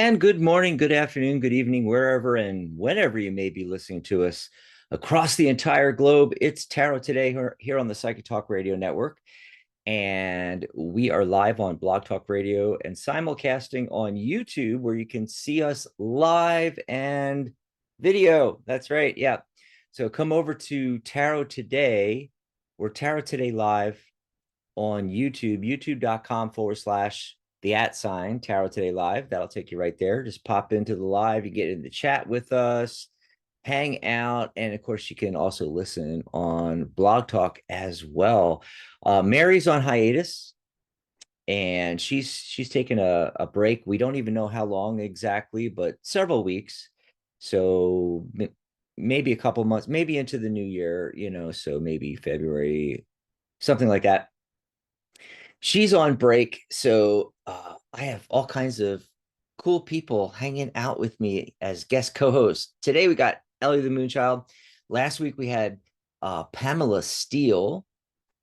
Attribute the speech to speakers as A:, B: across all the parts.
A: And good morning, good afternoon, good evening, wherever and whenever you may be listening to us across the entire globe. It's Tarot Today here on the Psychic Talk Radio Network. And we are live on Blog Talk Radio and simulcasting on YouTube, where you can see us live and video. That's right. Yeah. So come over to Tarot Today. We're Tarot Today Live on YouTube, youtube.com/ the @ Tarot Today Live. That'll take you right there. Just pop into the live. You get in the chat with us, hang out, and of course, you can also listen on Blog Talk as well. Mary's on hiatus, and she's taking a break. We don't even know how long exactly, but several weeks. So maybe a couple months, maybe into the new year, so maybe February, something like that. She's on break, so I have all kinds of cool people hanging out with me as guest co-hosts. Today we got Ellie the Moonchild. Last week we had Pamela Steele,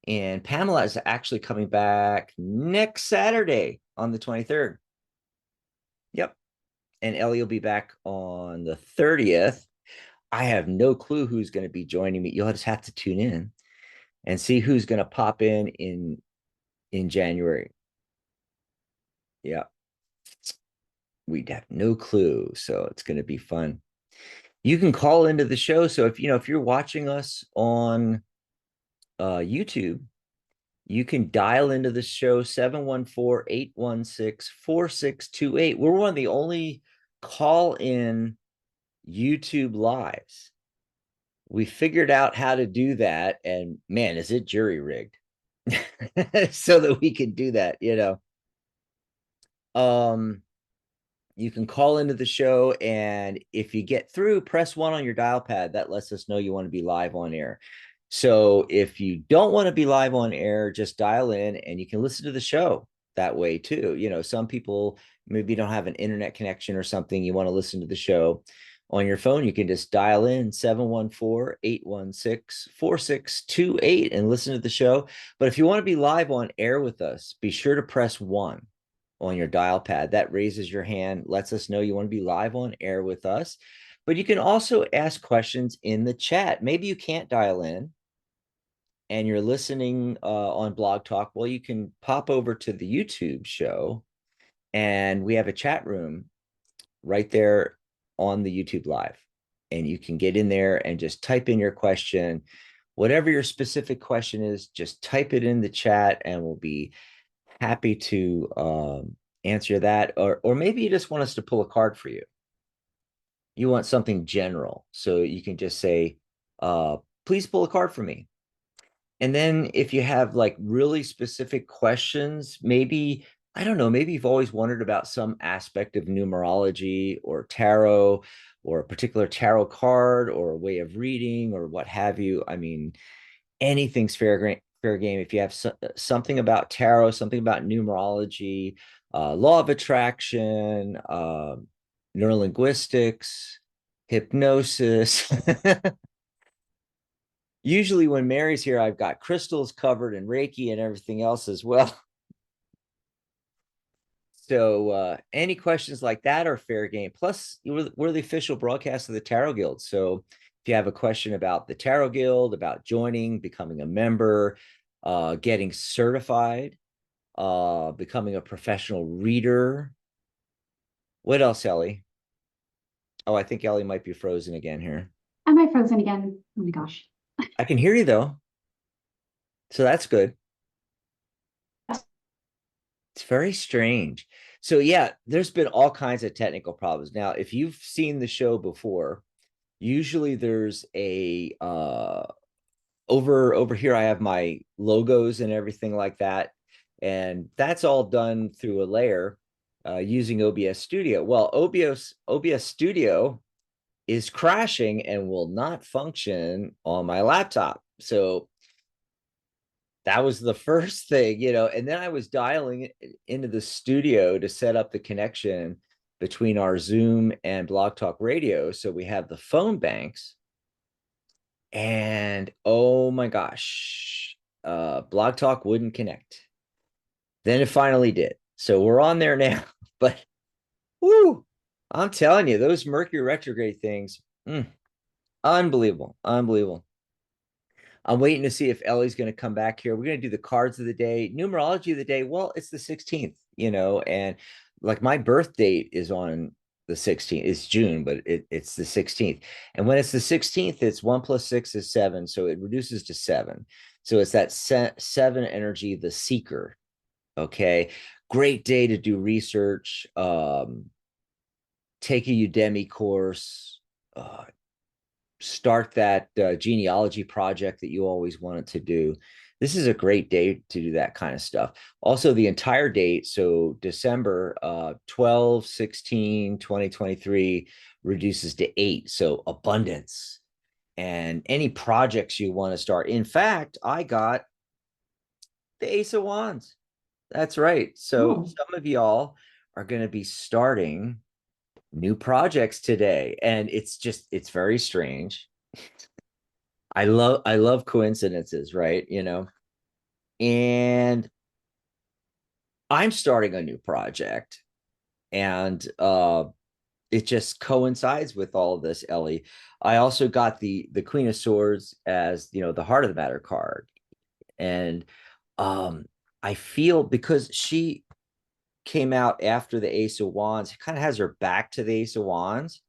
A: and Pamela is actually coming back next Saturday on the 23rd. Yep. And Ellie will be back on the 30th. I have no clue who's going to be joining me. You'll just have to tune in and see who's going to pop in January. Yeah. We'd have no clue. So it's going to be fun. You can call into the show. So if you're watching us on YouTube, you can dial into the show 714-816-4628. We're one of the only call-in YouTube lives. We figured out how to do that, and man, is it jury rigged so that we can do that, You can call into the show, and if you get through, press 1 on your dial pad. That lets us know you want to be live on air. So if you don't want to be live on air, just dial in and you can listen to the show that way too. Some people maybe don't have an internet connection or something. You want to listen to the show on your phone. You can just dial in 714-816-4628 and listen to the show. But if you want to be live on air with us, be sure to press 1 on your dial pad. That raises your hand, lets us know you want to be live on air with us. But you can also ask questions in the chat. Maybe you can't dial in and you're listening on Blog Talk. Well, you can pop over to the YouTube show, and we have a chat room right there on the YouTube Live. And you can get in there and just type in your question. Whatever your specific question is, just type it in the chat and we'll be happy to answer that. Or maybe you just want us to pull a card for you. You want something general. So you can just say, please pull a card for me. And then if you have like really specific questions, maybe, I don't know, maybe you've always wondered about some aspect of numerology or tarot or a particular tarot card or a way of reading or what have you. I mean, anything's fair game. If you have something about tarot, something about numerology, law of attraction, neurolinguistics, hypnosis. Usually when Mary's here, I've got crystals covered and Reiki and everything else as well. So any questions like that are fair game. Plus, we're the official broadcast of the Tarot Guild. So if you have a question about the Tarot Guild, about joining, becoming a member, getting certified, becoming a professional reader. What else, Ellie? Oh, I think Ellie might be frozen again here.
B: Am I frozen again? Oh my gosh.
A: I can hear you though. So that's good. It's very strange. So yeah, there's been all kinds of technical problems. Now, if you've seen the show before, usually there's a over here I have my logos and everything like that, and that's all done through a layer using OBS Studio. Well, OBS Studio is crashing and will not function on my laptop. So that was the first thing, and then I was dialing into the studio to set up the connection between our Zoom and Blog Talk Radio. So we have the phone banks, and oh my gosh, Blog Talk wouldn't connect. Then it finally did. So we're on there now, but woo, I'm telling you, those Mercury retrograde things, unbelievable, unbelievable. I'm waiting to see if Ellie's going to come back here. We're going to do the cards of the day, numerology of the day. Well, it's the 16th, and like my birth date is on the 16th. It's June, but it's the 16th. And when it's the 16th, it's 1 + 6 is 7. So it reduces to 7. So it's that seven energy, the seeker. Okay. Great day to do research, take a Udemy course, start that genealogy project that you always wanted to do. This is a great day to do that kind of stuff. Also, the entire date, so December 12, 16, 2023 reduces to 8. So abundance and any projects you want to start. In fact, I got the Ace of Wands. That's right. So
B: Oh,
A: some of y'all are going to be starting new projects today. And it's very strange. I love coincidences, right? And I'm starting a new project, and it just coincides with all of this, Ellie. I also got the Queen of Swords as the heart of the matter card. And um I feel because she came out after the Ace of Wands, it kind of has her back to the Ace of Wands.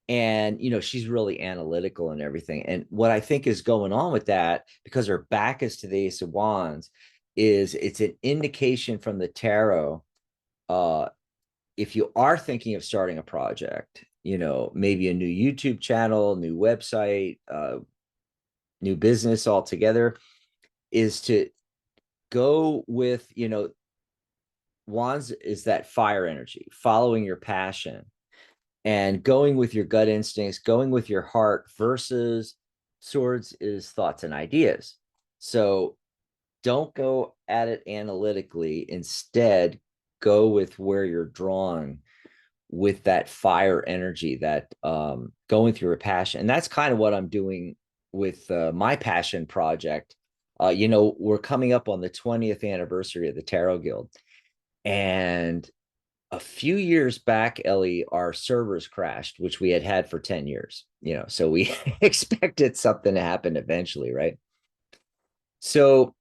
A: And she's really analytical and everything. And what I think is going on with that, because her back is to the Ace of Wands, is it's an indication from the tarot. uh if you are thinking of starting a project, maybe a new YouTube channel, new website, new business altogether, is to go with, Wands is that fire energy, following your passion and going with your gut instincts, going with your heart, versus Swords is thoughts and ideas. So don't go at it analytically. Instead, go with where you're drawn with that fire energy, that going through a passion. And that's kind of what I'm doing with my passion project. We're coming up on the 20th anniversary of the Tarot Guild. And a few years back, Ellie, our servers crashed, which we had for 10 years, so we expected something to happen eventually, right? So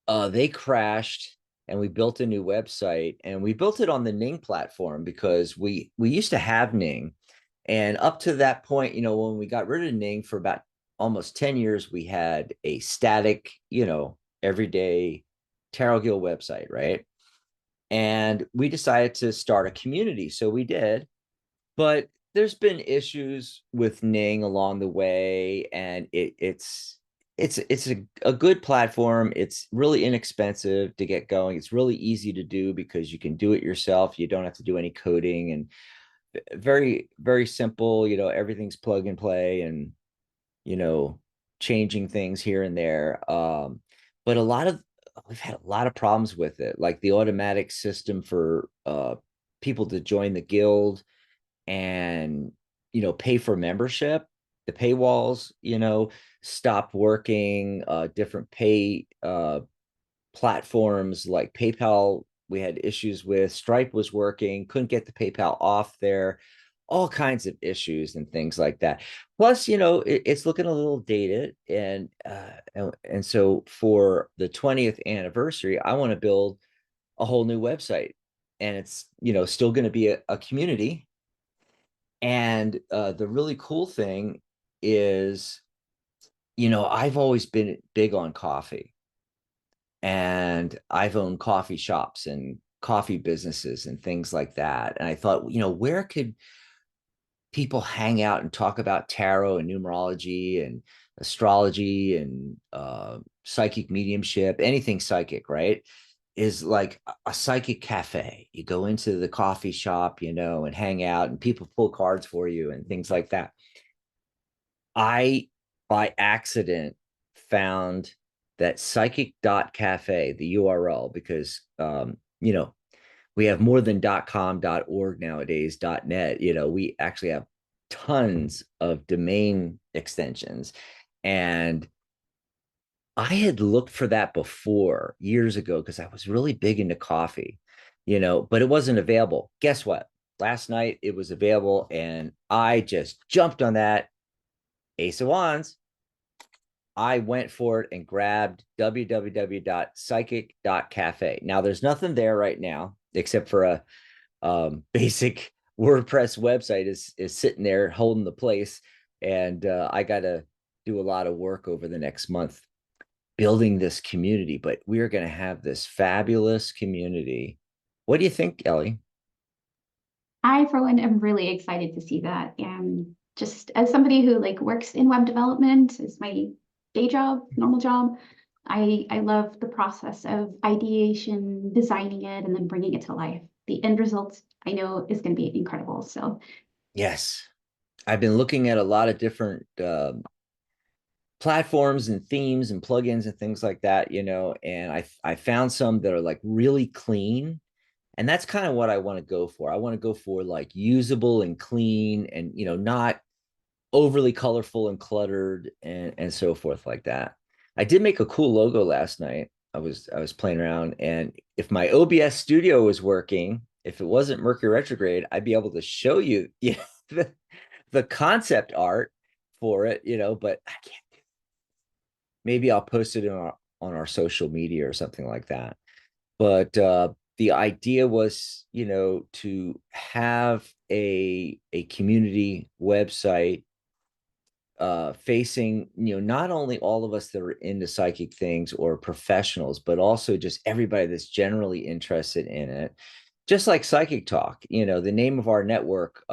A: they crashed, and we built a new website, and we built it on the Ning platform because we used to have Ning. And up to that point, when we got rid of Ning for about almost 10 years, we had a static, everyday Tarot Guild website, right? And we decided to start a community. So we did, but there's been issues with Ning along the way, and it's a good platform. It's really inexpensive to get going. It's really easy to do because you can do it yourself. You don't have to do any coding, and very, very simple. Everything's plug and play, and you know, changing things here and there. But we've had a lot of problems with it, like the automatic system for people to join the guild and pay for membership. The paywalls, stopped working. Different pay platforms like PayPal, we had issues with. Stripe was working, couldn't get the PayPal off there. All kinds of issues and things like that. Plus, it's looking a little dated, and so for the 20th anniversary, I want to build a whole new website, and it's still going to be a community. And the really cool thing is, I've always been big on coffee, and I've owned coffee shops and coffee businesses and things like that. And I thought, where could people hang out and talk about tarot and numerology and astrology and psychic mediumship, anything psychic, right? Is like a psychic cafe. You go into the coffee shop, and hang out, and people pull cards for you and things like that. I, by accident, found that psychic.cafe, the URL, because, we have more than .com, .org nowadays, .net. We actually have tons of domain extensions. And I had looked for that before years ago because I was really big into coffee, but it wasn't available. Guess what? last night it was available, and I just jumped on that. Ace of Wands. I went for it and grabbed www.psychic.cafe. Now, there's nothing there right now except for a basic WordPress website is sitting there holding the place, and I got to do a lot of work over the next month building this community. But we are going to have this fabulous community. What do you think, Ellie?
B: I, for one, am really excited to see that. And just as somebody who like works in web development, is my day job, normal job, I love the process of ideation, designing it, and then bringing it to life. The end result I know is going to be incredible. So
A: Yes, I've been looking at a lot of different platforms and themes and plugins and things like that, and I found some that are like really clean, and that's kind of what I want to go for. I want to go for like usable and clean, and not overly colorful and cluttered and so forth like that. I did make a cool logo last night. I was playing around, and if my OBS studio was working, if it wasn't Mercury retrograde, I'd be able to show you, the concept art for it, but I can't. Maybe I'll post it on our social media or something like that. But the idea was, to have a community website facing, not only all of us that are into psychic things or professionals, but also just everybody that's generally interested in it. Just like Psychic Talk, the name of our network,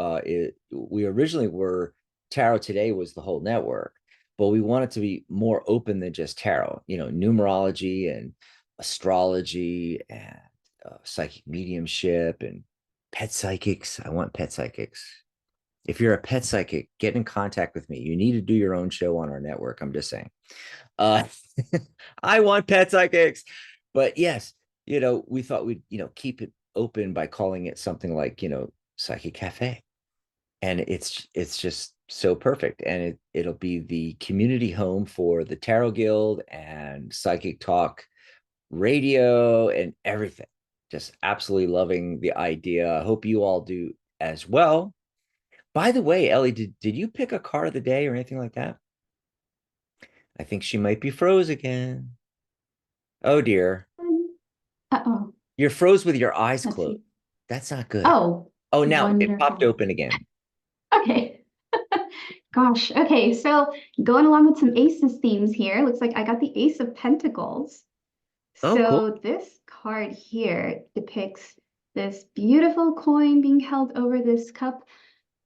A: we originally were Tarot Today was the whole network, but we wanted to be more open than just tarot, numerology and astrology and psychic mediumship and pet psychics. I want pet psychics. If you're a pet psychic, get in contact with me. You need to do your own show on our network. I'm just saying. Uh, I want pet psychics. But yes, we thought we'd, keep it open by calling it something like, Psychic Cafe. And it's just so perfect. And it'll be the community home for the Tarot Guild and Psychic Talk radio and everything. Just absolutely loving the idea. I hope you all do as well. By the way, Ellie, did you pick a card of the day or anything like that? I think she might be froze again. Oh dear.
B: uh-oh,
A: You're froze with your eyes
B: let's
A: closed.
B: see.
A: That's not good.
B: Oh,
A: Oh, now it popped
B: wonderful.
A: open again.
B: Okay. Gosh. Okay. So going along with some aces themes here, looks like I got the Ace of Pentacles.
A: Oh, cool.
B: So this card here depicts this beautiful coin being held over this cup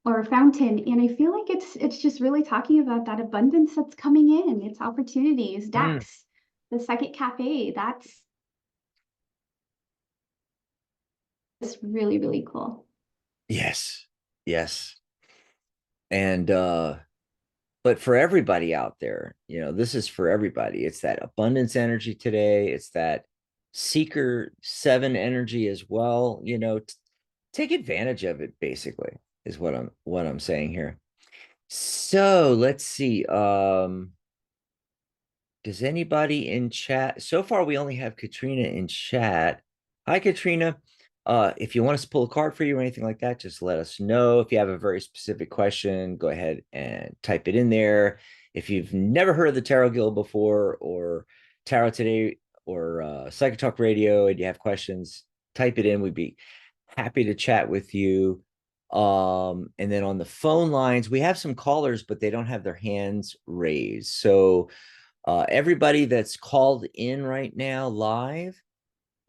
B: or fountain, and I feel like it's just really talking about that abundance that's coming in. It's opportunities,
A: Mm,
B: Dax, the Psychic Cafe. That's really, really cool.
A: yes. Yes. And but for everybody out there, this is for everybody. It's that abundance energy today. It's that seeker 7 energy as well. Take advantage of it, basically, is what I'm saying here. So let's see. Does anybody in chat? So far, we only have Katrina in chat. Hi, Katrina. If you want us to pull a card for you or anything like that, just let us know. If you have a very specific question, go ahead and type it in there. If you've never heard of the Tarot Guild before, or Tarot Today, or Psychic Talk Radio, and you have questions, type it in. We'd be happy to chat with you. And then on the phone lines, we have some callers, but they don't have their hands raised. So everybody that's called in right now live,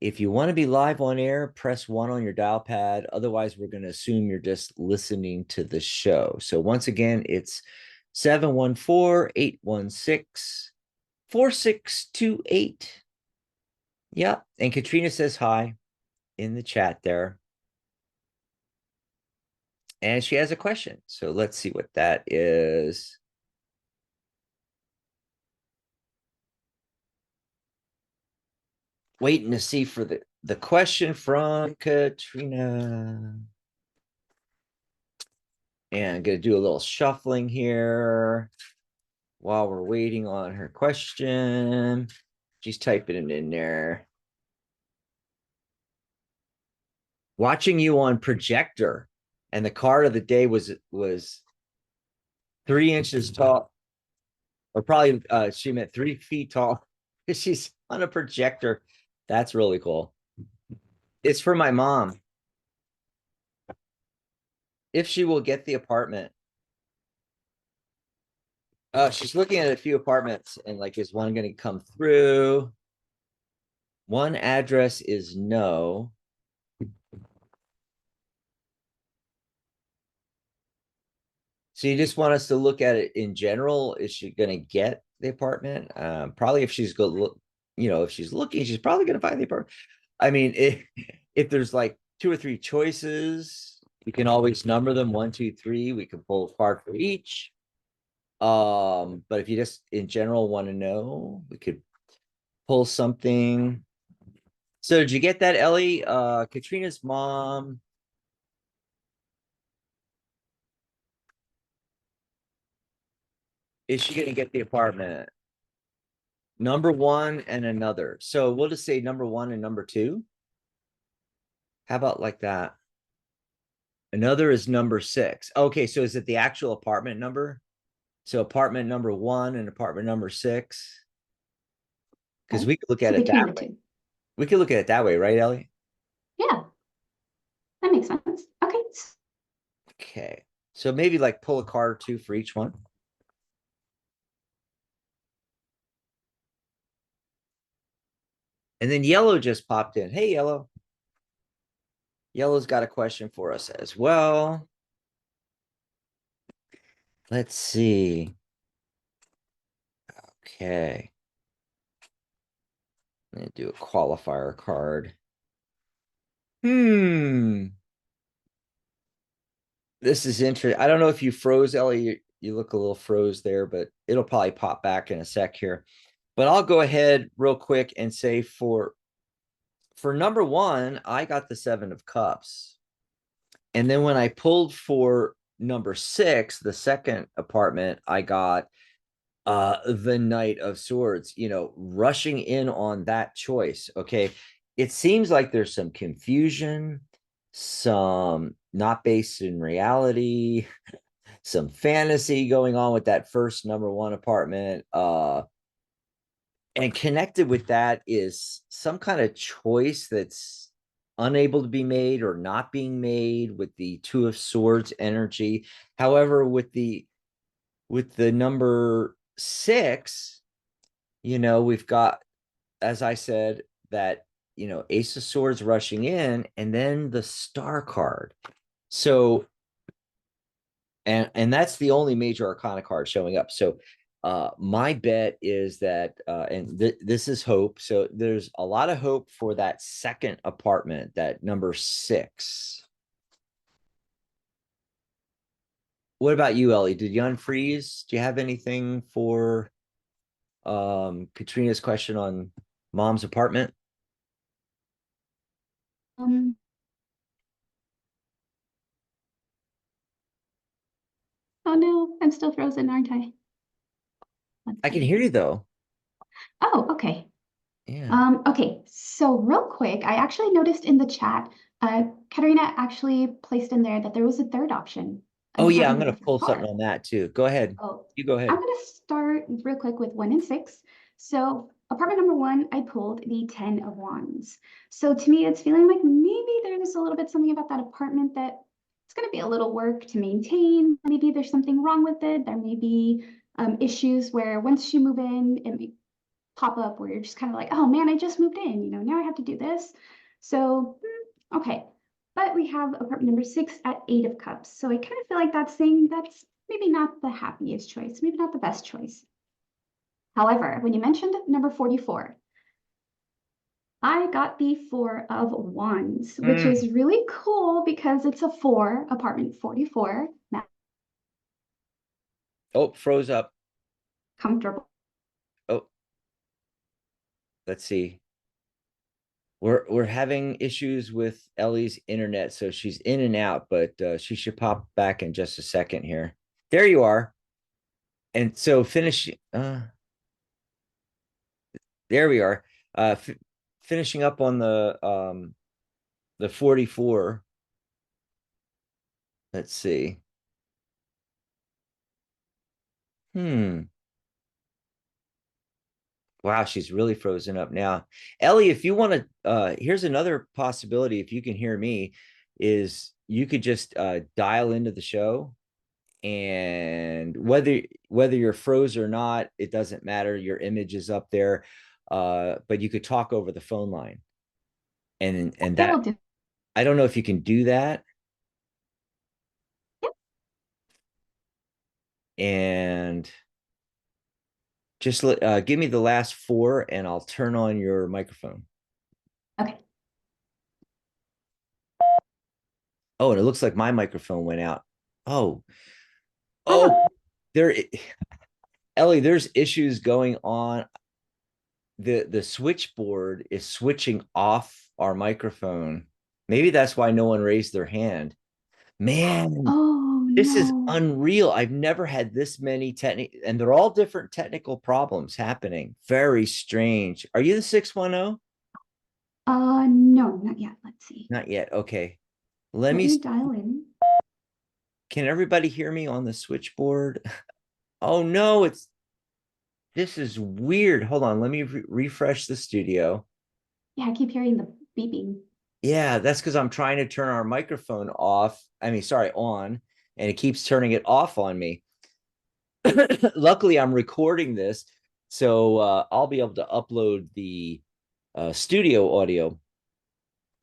A: if you want to be live on air, press 1 on your dial pad. Otherwise, we're going to assume you're just listening to the show. So once again, it's 714-816-4628. Yeah. And Katrina says hi in the chat there. And she has a question. So let's see what that is. Waiting to see for the question from Katrina. And I'm going to do a little shuffling here while we're waiting on her question. She's typing it in there. Watching you on projector. And the card of the day was 3 inches tall, or probably she meant 3 feet tall. She's on a projector. That's really cool. It's for my mom. If she will get the apartment. She's looking at a few apartments and like, is one going to come through? One address is no. So you just want us to look at it in general. Is she going to get the apartment? Probably if she's go look, if she's looking, she's probably going to find the apartment. I mean, if there's like two or three choices, we can always number them 1, 2, 3. We can pull a card for each. But if you just in general want to know, we could pull something. So did you get that, Ellie? Katrina's mom. Is she gonna get the apartment? Number one and another. So we'll just say number one and number two. How about like that? Another is number 6. Okay, so is it the actual apartment number? So apartment number 1 and apartment number 6. Because
B: Okay.
A: we could look
B: So
A: at it
B: between
A: that
B: the
A: way.
B: two.
A: We could look at it that way, right, Ellie?
B: Yeah, that makes sense. Okay.
A: Okay. So maybe like pull a card or two for each one. And then yellow just popped in. Hey, yellow. Yellow's got a question for us as well. Let's see. Okay. I'm gonna do a qualifier card. This is interesting. I don't know if you froze, Ellie. You look a little froze there, but it'll probably pop back in a sec here. But I'll go ahead real quick and say for number one, I got the 7 of Cups. And then when I pulled for number 6, the second apartment, I got the Knight of Swords, rushing in on that choice. Okay. It seems like there's some confusion, some not based in reality, some fantasy going on with that first number one apartment. And connected with that is some kind of choice that's unable to be made or not being made with the 2 of Swords energy. However, with the number 6, we've got, as I said, that Ace of Swords rushing in, and then the Star card. So, and that's the only major arcana card showing up. So my bet is that and this is hope. So there's a lot of hope for that second apartment, that number 6. What about you, Ellie? Did you unfreeze? Do you have anything for Katrina's question on mom's apartment?
B: Um, oh no, I'm still frozen, aren't I? Let's
A: I can
B: see.
A: hear you though.
B: Oh, okay.
A: Yeah.
B: Okay, so real quick, I actually noticed in the chat, Katarina actually placed in there that there was a third option, an
A: Oh yeah, I'm
B: apartment
A: gonna
B: number
A: pull something
B: 4.
A: on that too. Go ahead.
B: Oh,
A: You go
B: I'm
A: ahead.
B: gonna start real quick with 1 and 6. So apartment number 1, I pulled the 10 of Wands. So to me, it's feeling like maybe there's a little bit something about that apartment that it's gonna be a little work to maintain. Maybe there's something wrong with it. There may be issues where once you move in, it may pop up where you're just kind of like, oh man, I just moved in, now I have to do this. So, okay. But we have apartment number 6 at 8 of Cups. So I kind of feel like that's saying that's maybe not the happiest choice, maybe not the best choice. However, when you mentioned number 44, I got the 4 of Wands, which
A: Mm.
B: is really cool because it's a 4, apartment 44, not
A: Oh, froze up.
B: comfortable.
A: Oh, let's see. We're having issues with Ellie's internet, so she's in and out, but she should pop back in just a second here. There you are. And so finish. There we are. Finishing up on the 44. Let's see. Hmm. Wow, she's really frozen up now. Ellie, if you want to, here's another possibility. If you can hear me, is you could just dial into the show, and whether you're froze or not, it doesn't matter. Your image is up there, but you could talk over the phone line, and
B: It will
A: that
B: do.
A: I don't know if you can do that.
B: Yep.
A: And just give me the last four, and I'll turn on your microphone.
B: Okay.
A: Oh, and it looks like my microphone went out. Oh,
B: Oh,
A: oh, there, Ellie, there's issues going on. The switchboard is switching off our microphone. Maybe that's why no one raised their hand. Man,
B: oh
A: this is
B: no.
A: unreal. I've never had this many and they're all different technical problems happening. Very strange. Are you the 610?
B: No, not yet. Let's see.
A: Not yet. Okay. Let
B: Let
A: me,
B: me dial in.
A: can everybody hear me on the switchboard? Oh no, this is weird. Hold on. Let me refresh the studio.
B: Yeah, I keep hearing the beeping.
A: Yeah, that's because I'm trying to turn our microphone off. I mean, sorry, on, and it keeps turning it off on me. Luckily, I'm recording this, so I'll be able to upload the studio audio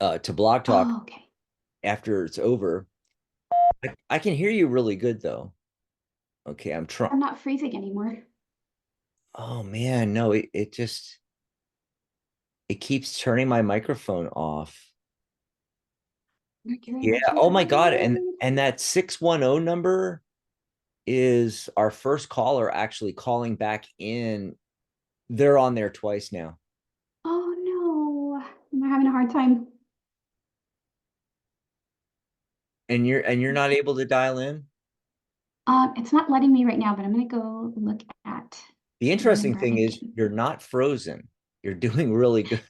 A: to Blog Talk
B: Oh, okay.
A: after it's over. I can hear you really good though. Okay, I'm trying.
B: I'm not freezing anymore.
A: Oh man, no, it just it keeps turning my microphone off.
B: Mercury
A: Yeah. Oh my God.
B: retrograde.
A: And that 610 number is our first caller actually calling back in. They're on there twice now.
B: Oh no. I'm having a hard time.
A: And you're not able to dial in.
B: It's not letting me right now, but I'm gonna go look at
A: The
B: the
A: interesting
B: number
A: thing is
B: again.
A: you're not frozen. You're doing really good.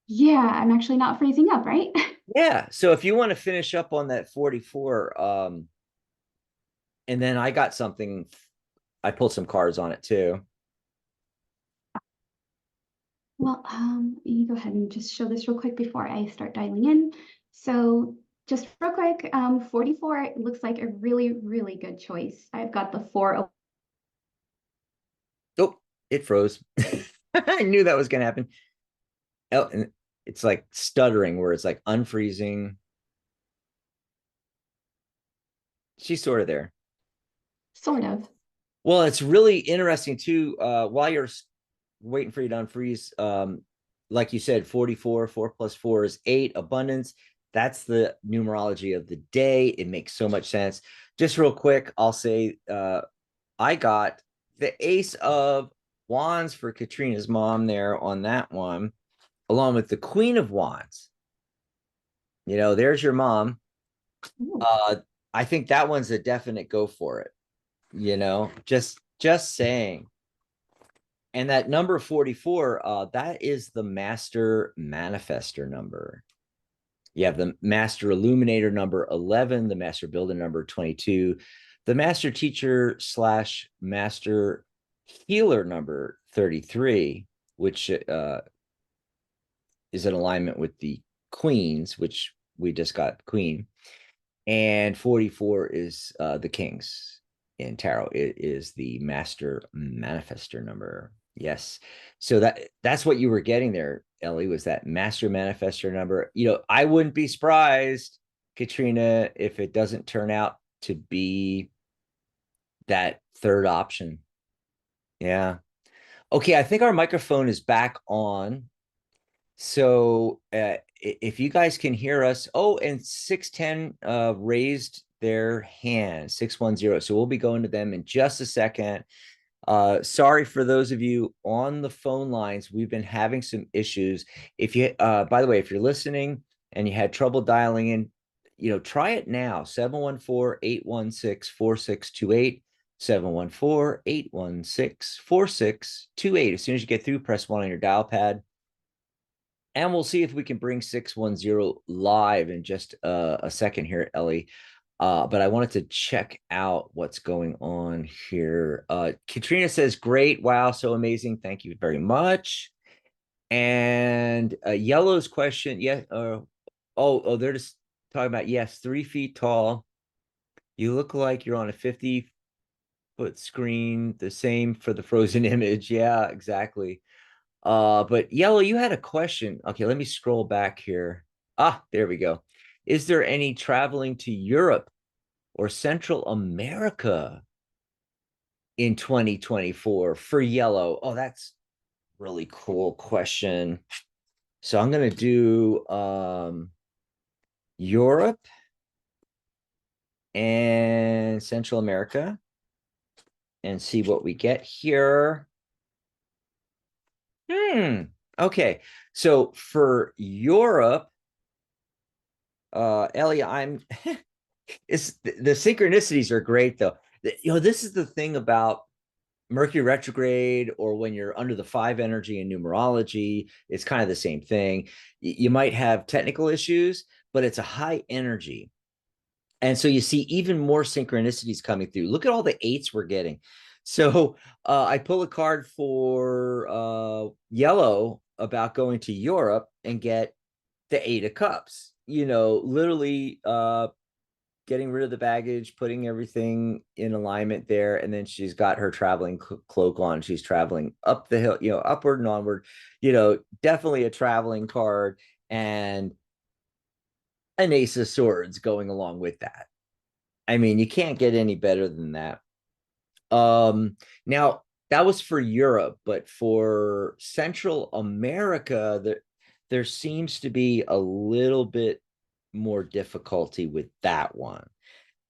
B: Yeah, I'm actually not freezing up, right?
A: Yeah. So if you want to finish up on that 44, and then I got something, I pulled some cards on it too.
B: Well, you go ahead and just show this real quick before I start dialing in. So just real quick, 44 looks like a really, really good choice. I've got the 4.
A: Oh, it froze. I knew that was going to happen. Oh, and it's like stuttering where it's like unfreezing. She's sort of there.
B: Sort of.
A: Well, it's really interesting too. While you're waiting for you to unfreeze, like you said, 44, 4 plus 4 is 8, abundance. That's the numerology of the day. It makes so much sense. Just real quick, I'll say I got the Ace of Wands for Katrina's mom there on that one, along with the Queen of Wands. There's your mom.
B: Ooh.
A: Uh, I think that one's a definite go for it. Just saying. And that number 44, that is the master manifester number. You have the master illuminator number 11, the master builder number 22, the master teacher slash master healer number 33, which is in alignment with the queens, which we just got queen. And 44 is the kings in tarot. It is the master manifester number. Yes. So that's what you were getting there, Ellie, was that master manifester number. I wouldn't be surprised, Katrina, if it doesn't turn out to be that third option. Yeah. Okay, I think our microphone is back on. So if you guys can hear us, oh, and 610 raised their hand, 610. So we'll be going to them in just a second. Sorry for those of you on the phone lines. We've been having some issues. If you, by the way, if you're listening and you had trouble dialing in, try it now. 714-816-4628. 714-816-4628. As soon as you get through, press 1 on your dial pad. And we'll see if we can bring 610 live in just a second here, Ellie. But I wanted to check out what's going on here. Katrina says, great. Wow, so amazing. Thank you very much. And Yellow's question, yeah. They're just talking about, yes, 3 feet tall. You look like you're on a 50-foot screen, the same for the frozen image. Yeah, exactly. But Yellow, you had a question. Okay, let me scroll back here. Ah, there we go. Is there any traveling to Europe or Central America in 2024 for Yellow? Oh, that's really cool question. So I'm gonna do Europe and Central America and see what we get here. Okay. So for Europe, Ellie, I'm it's the synchronicities are great though. This is the thing about Mercury retrograde, or when you're under the five energy in numerology, it's kind of the same thing. You might have technical issues, but it's a high energy. And so you see even more synchronicities coming through. Look at all the eights we're getting. So I pull a card for Yellow about going to Europe and get the Eight of Cups. Literally getting rid of the baggage, putting everything in alignment there, and then she's got her traveling cloak on. She's traveling up the hill, upward and onward. Definitely a traveling card, and an Ace of Swords going along with that. I mean, you can't get any better than that. Now that was for Europe, but for Central America, there seems to be a little bit more difficulty with that one.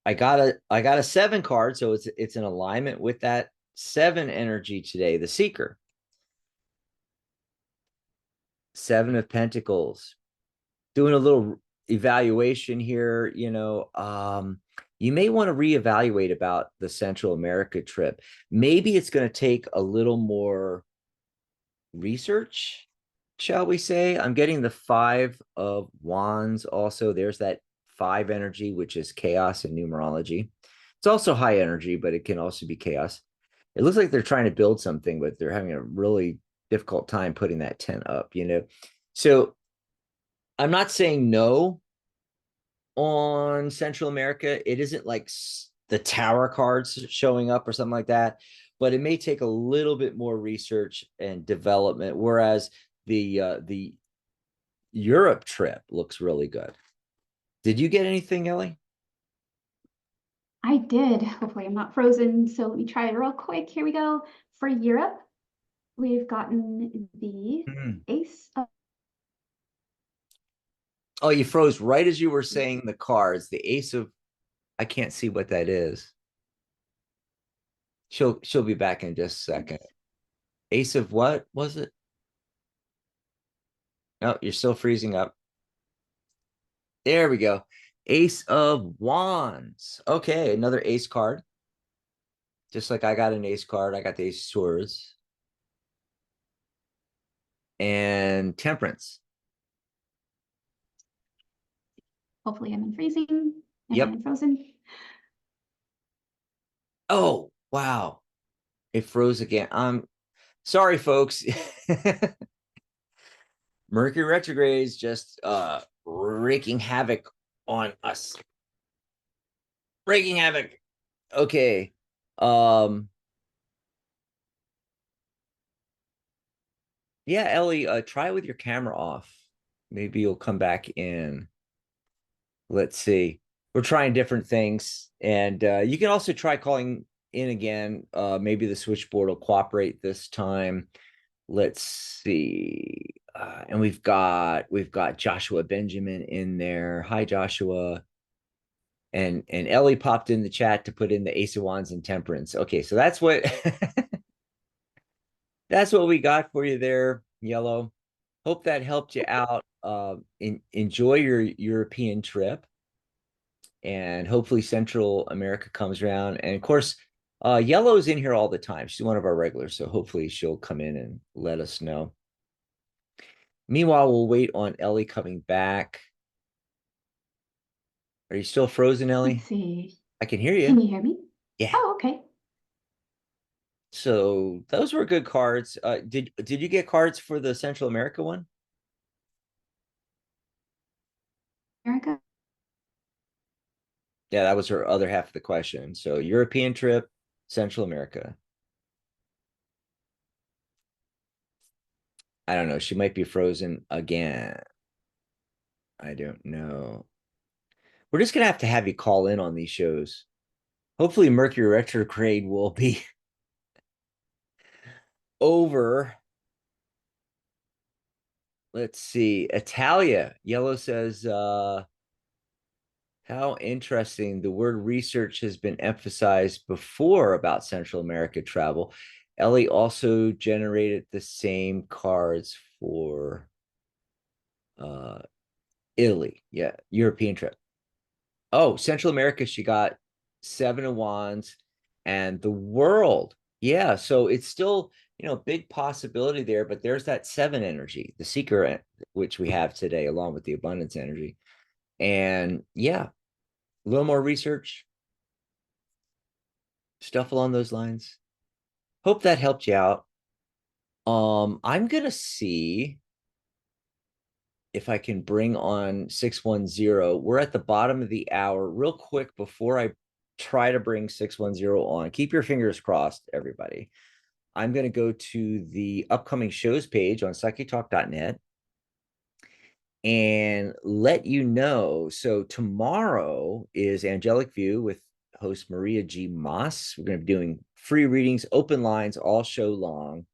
A: I got a seven card, so it's in alignment with that seven energy today, the Seeker. Seven of Pentacles. Doing a little evaluation here, you may want to reevaluate about the Central America trip. Maybe it's going to take a little more research, shall we say. I'm getting the Five of Wands also. There's that five energy, which is chaos in numerology. It's also high energy, but it can also be chaos. It looks like they're trying to build something, but they're having a really difficult time putting that tent up. So I'm not saying no on Central America. It isn't like the Tower cards showing up or something like that, but it may take a little bit more research and development. Whereas the Europe trip looks really good. Did you get anything, Ellie?
B: I did. Hopefully I'm not frozen. So let me try it real quick. Here we go. For Europe, we've gotten the Ace of
A: Oh, you froze right as you were saying the cards. The Ace of, I can't see what that is. She'll be back in just a second. Ace of what was it? No, you're still freezing up. There we go. Ace of Wands. Okay, another ace card. Just like I got an ace card, I got the Ace of Swords. And Temperance.
B: Hopefully I'm unfreezing. Am I
A: Yep.
B: unfrozen?
A: Oh, wow. It froze again. I'm sorry, folks. Mercury retrograde is just wreaking havoc on us. Wreaking havoc. Okay. Um yeah, Ellie, try with your camera off. Maybe you'll come back in. Let's see. We're trying different things. And you can also try calling in again. Maybe the switchboard will cooperate this time. Let's see. And we've got Joshua Benjamin in there. Hi, Joshua. And Ellie popped in the chat to put in the Ace of Wands and Temperance. Okay, so that's what that's what we got for you there, Yellow. Hope that helped you out. Enjoy your European trip, and hopefully Central America comes around. And of course, Yellow's in here all the time. She's one of our regulars, so hopefully she'll come in and let us know. Meanwhile, we'll wait on Ellie coming back. Are you still frozen,
B: Let's
A: Ellie?
B: see.
A: I can hear
B: Can
A: you.
B: you hear me?
A: Yeah.
B: Oh, okay.
A: So those were good cards. Did you get cards for the Central America one?
B: America.
A: Yeah, that was her other half of the question. So European trip, Central America. I don't know. She might be frozen again. I don't know. We're just gonna have to have you call in on these shows. Hopefully, Mercury retrograde will be over. Let's see. Italia. Yellow says, how interesting. The word research has been emphasized before about Central America travel. Ellie also generated the same cards for uh Italy. Yeah, European trip. Oh, Central America, she got Seven of Wands and the world. Yeah, so it's still, big possibility there, but there's that seven energy, the seeker, which we have today, along with the abundance energy. And yeah, a little more research, stuff along those lines. Hope that helped you out. I'm gonna see if I can bring on 610. We're at the bottom of the hour. Real quick before I try to bring 610 on, keep your fingers crossed, everybody. I'm going to go to the upcoming shows page on psychictalk.net and let you know. So, tomorrow is Angelic View with host Maria G. Moss. We're going to be doing free readings, open lines all show long.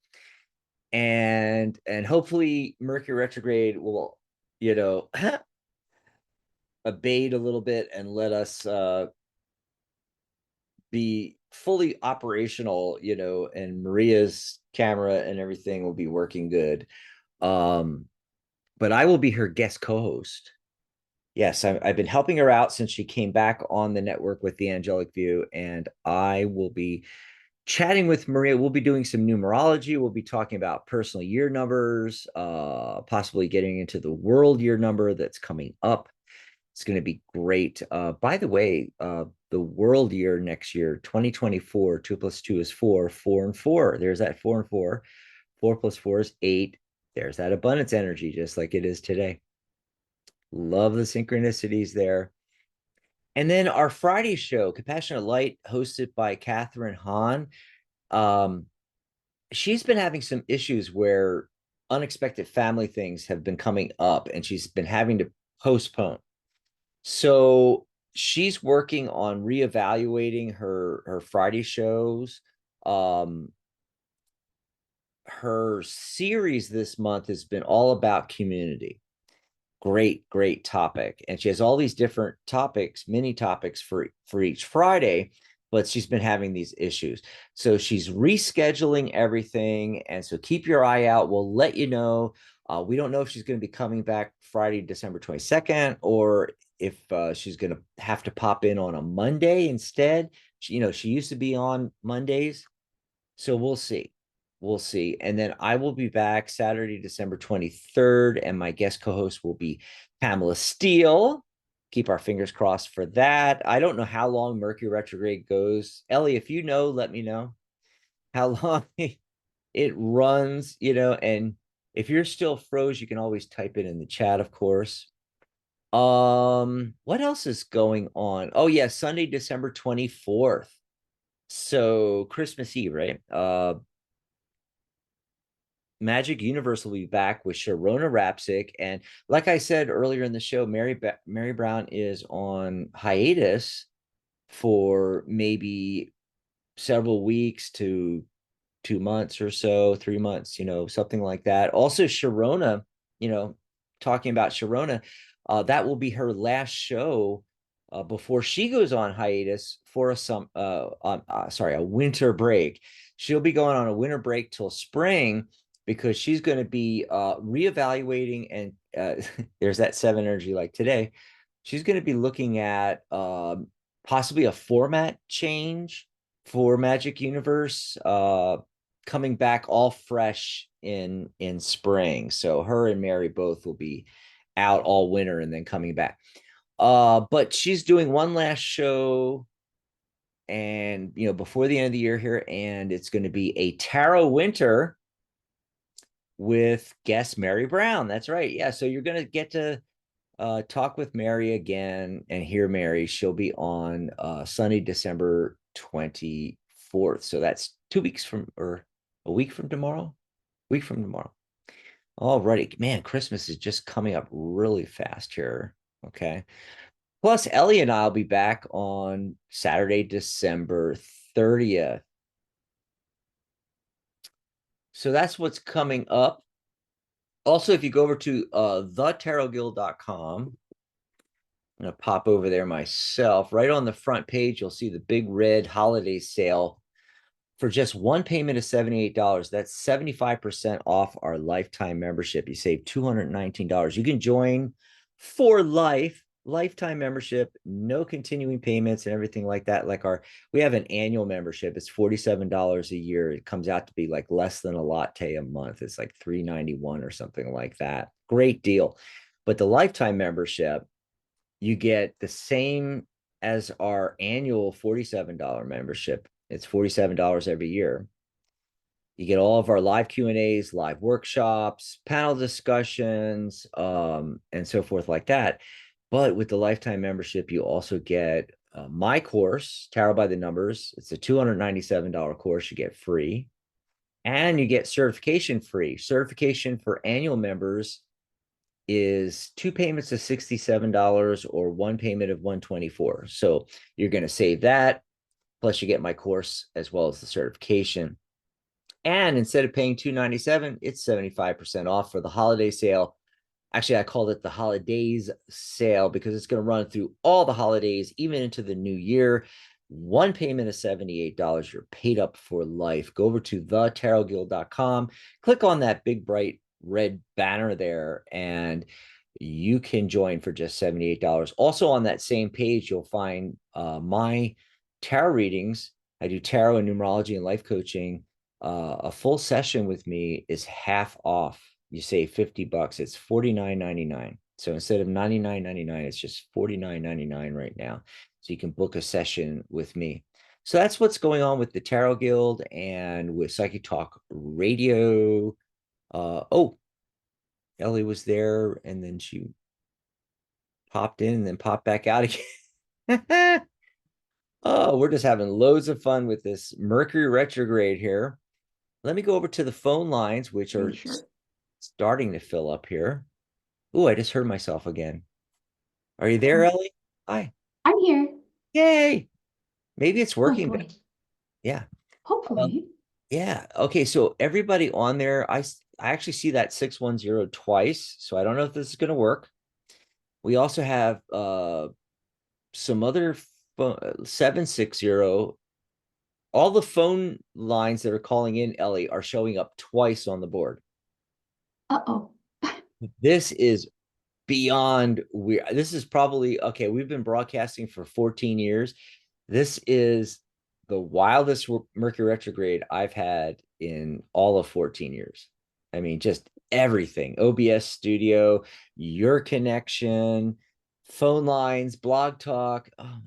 A: And hopefully Mercury retrograde will, you know, abate a little bit and let us be fully operational, and Maria's camera and everything will be working good. Um, but I will be her guest co-host. Yes, I've been helping her out since she came back on the network with the Angelic View, and I will be chatting with Maria. We'll be doing some numerology. We'll be talking about personal year numbers, possibly getting into the world year number that's coming up. It's going to be great. By the way, the world year next year, 2024, 2 plus 2 is 4, 4 and 4. There's that 4 and 4. 4 plus 4 is 8. There's that abundance energy, just like it is today. Love the synchronicities there. And then our Friday show, Compassionate Light, hosted by Catherine Hahn. Um, she's been having some issues where unexpected family things have been coming up, and she's been having to postpone. So she's working on reevaluating her Friday shows. Um, her series this month has been all about community. Great topic, and she has all these different topics, mini topics for each Friday, but she's been having these issues, so she's rescheduling everything, and so keep your eye out. We'll let you know. We don't know if she's going to be coming back Friday, December 22nd, or if she's going to have to pop in on a Monday instead. She used to be on Mondays, so we'll see. We'll see. And then I will be back Saturday, December 23rd, and my guest co-host will be Pamela Steele. Keep our fingers crossed for that. I don't know how long Mercury retrograde goes. Ellie, if you know, let me know how long it runs, and if you're still froze, you can always type it in the chat, of course. What else is going on? Oh yeah, Sunday, December 24th. So Christmas Eve, right? Magic Universe will be back with Sharona Rapsick. And like I said earlier in the show, Mary Brown is on hiatus for maybe several weeks to 2 months or so, 3 months, something like that. Also, Sharona, you know, talking about Sharona, that will be her last show before she goes on hiatus for a winter break. She'll be going on a winter break till spring because she's going to be reevaluating, and there's that seven energy like today. She's going to be looking at possibly a format change for Magic Universe, coming back all fresh in spring. So her and Mary both will be out all winter and then coming back. But she's doing one last show and before the end of the year here, and it's going to be a tarot winter with guest Mary Brown. That's right. Yeah. So you're going to get to talk with Mary again and hear Mary. She'll be on Sunday, December 24th. So that's 2 weeks from, or a week from tomorrow. Week from tomorrow. All righty. Man, Christmas is just coming up really fast here. Okay. Plus, Ellie and I'll be back on Saturday, December 30th. So that's what's coming up. Also, if you go over to thetarotguild.com, I'm going to pop over there myself. Right on the front page, you'll see the big red holiday sale for just one payment of $78. That's 75% off our lifetime membership. You save $219. You can join for life, lifetime membership, no continuing payments and everything like that. We have an annual membership. It's $47 a year. It comes out to be like less than a latte a month. It's like $3.91 or something like that. Great deal. But the lifetime membership, you get the same as our annual $47 membership. It's $47 every year. You get all of our live Q&As, live workshops, panel discussions, and so forth like that. But with the lifetime membership, you also get my course, Tarot by the Numbers. It's a $297 course you get free. And you get certification free. Certification for annual members is two payments of $67 or one payment of $124. So you're going to save that. Plus, you get my course as well as the certification. And instead of paying $297, it's 75% off for the holiday sale. Actually, I called it the holidays sale because it's going to run through all the holidays, even into the new year. One payment of $78. You're paid up for life. Go over to thetarotguild.com, click on that big bright red banner there, and you can join for just $78. Also on that same page, you'll find my tarot readings. I do tarot and numerology and life coaching. A full session with me is half off. You save $50. It's $49.99. So instead of $99.99, it's just $49.99 right now. So you can book a session with me. So that's what's going on with the Tarot Guild and with Psychic Talk Radio. Oh, Ellie was there and then she popped in and then popped back out again. Oh, we're just having loads of fun with this Mercury retrograde here. Let me go over to the phone lines, which are starting to fill up here. Oh, I just heard myself again. Are you there, Ellie? Hi.
B: I'm here.
A: Yay. Maybe it's
B: Oh
A: working.
B: boy.
A: Yeah.
B: Hopefully.
A: Yeah. Okay. So everybody on there, I actually see that 610 twice. So I don't know if this is going to work. We also have some other 760. All the phone lines that are calling in, Ellie, are showing up twice on the board.
B: Uh-oh.
A: This is beyond weird. This is probably okay. We've been broadcasting for 14 years. This is the wildest Mercury retrograde I've had in all of 14 years. I mean, just everything. OBS studio, your connection, phone lines, blog talk. Oh my God.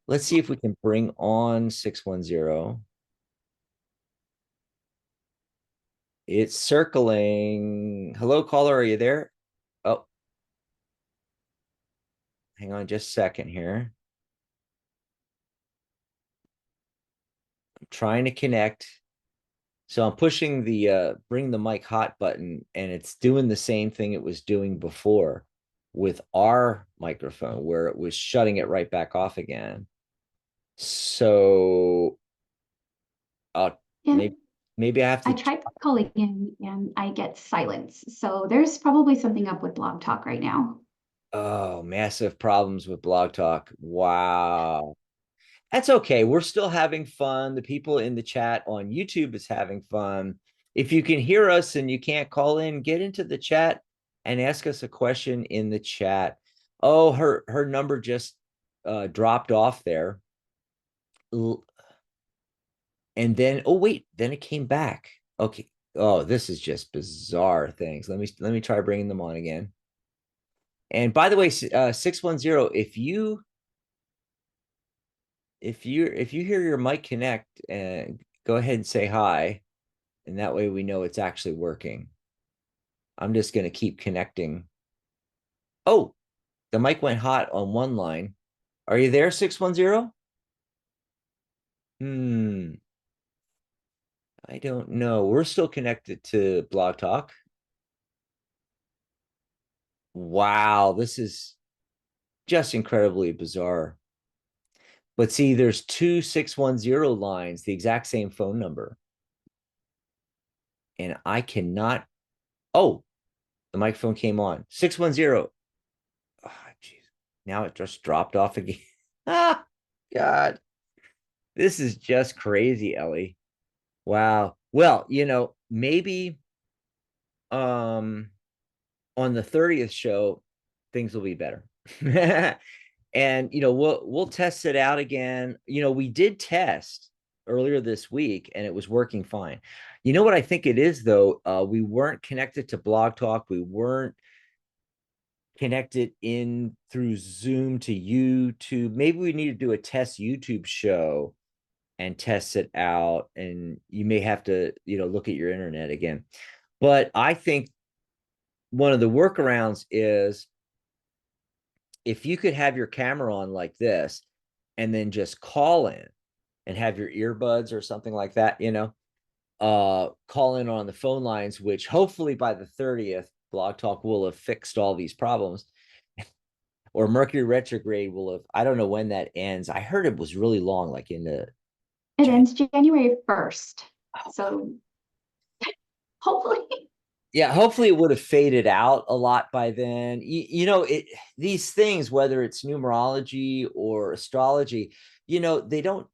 A: Let's see if we can bring on 610. It's circling. Hello, caller. Are you there? Oh, hang on just a second here. I'm trying to connect. So I'm pushing the bring the mic hot button, and it's doing the same thing it was doing before with our microphone, where it was shutting it right back off again. So
B: Yeah.
A: maybe I have
B: I
A: to.
B: tried calling in and I get silence. So there's probably something up with Blog Talk right now.
A: Oh, massive problems with Blog Talk. Wow. That's okay. We're still having fun. The people in the chat on YouTube is having fun. If you can hear us and you can't call in, get into the chat and ask us a question in the chat. Oh, her number just dropped off there. And then oh wait, then it came back. Okay. Oh, this is just bizarre things. Let me try bringing them on again. And by the way, 610, if you hear your mic connect, and go ahead and say hi, and that way we know it's actually working. I'm just going to keep connecting. Oh, the mic went hot on one line. Are you there, 610? Hmm, I don't know. We're still connected to Blog Talk. Wow, this is just incredibly bizarre. But see, there's two 610 lines, the exact same phone number. And I cannot. Oh, the microphone came on. 610. Oh, jeez. Now it just dropped off again. Ah, God. This is just crazy, Ellie. Wow. Well, maybe um on the 30th show, things will be better. And we'll test it out again. We did test earlier this week and it was working fine. You know what I think it is though? We weren't connected to Blog Talk. We weren't connected in through Zoom to YouTube. Maybe we need to do a test YouTube show and test it out. And you may have to, look at your internet again. But I think one of the workarounds is if you could have your camera on like this and then just call in and have your earbuds or something like that, call in on the phone lines, which hopefully by the 30th, Blog Talk will have fixed all these problems. Or Mercury retrograde will have, I don't know when that ends. I heard it was really long, like in the
B: It ends January 1st. So hopefully.
A: yeah, hopefully it would have faded out a lot by then. These things, whether it's numerology or astrology, they don't